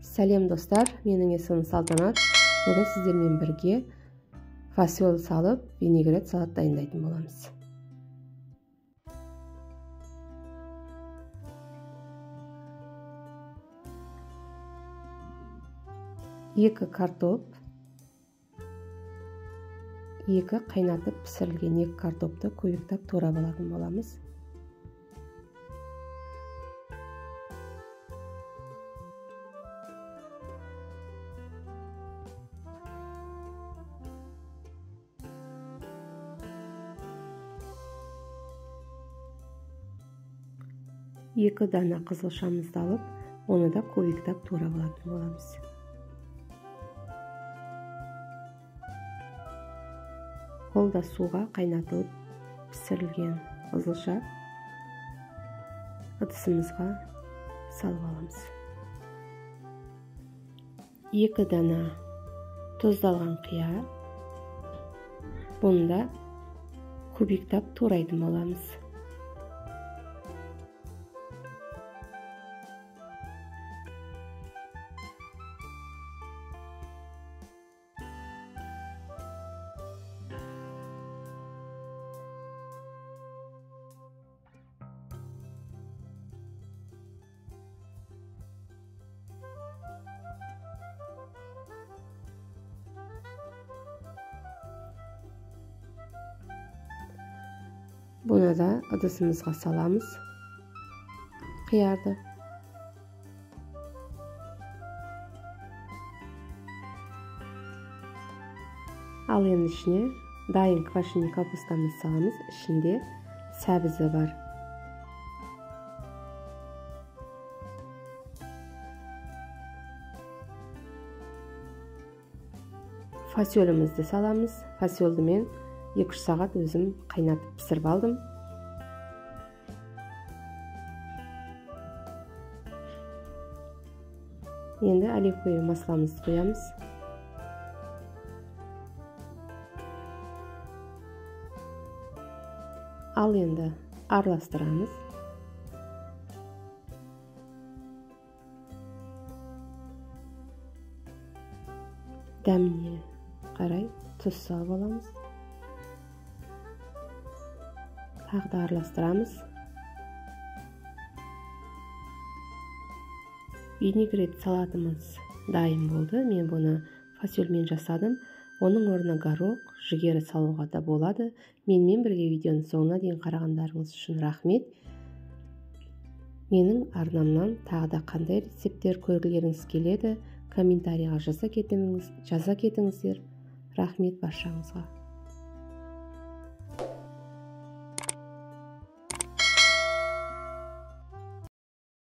Сәлем достар, менің есімім Салтанат. Бүгін сіздермен бірге фасоль салып, винегрет салат дайындайтын боламыз. Екі картоп, екі қайнатып пісірілген екі картопты көбіктеп турап алатын боламыз. Екі дана қызылшамызды алып, оны да көбіктеп турап алатын боламыз. Ол да суға қайнатылып пісірілген қызылша ыдысымызға салып аламыз. Екі дана тұздалған қияр, бұны да көбіктеп турайтын боламыз. Бұны да ыдысымызға саламыз, қиярды. Ал енді ішіне дайын квашеный капустамызды саламыз, ішінде сәбізі бар. Фасолімізді саламыз. Фасолды мен 2-3 сағат өзім қайнатып пісіріп алдым. Енді оливковый масламызды құямыз. Ал енді араластырамыз. Дәміне қарай тұз салып аламыз. Тағы да араластырамыз. Винегрет салатымыз дайын болды. Мен бұны фасольмен жасадым. Оның орнына горох, жүгері салуға да болады. Менімен бірге видеоның соңына дейін қарағандарыңыз үшін рахмет. Менің арнамнан тағы да қандай рецепттер көргілеріңіз келеді, комментарийға жаза кетіңіздер. Рахмет баршаңызға.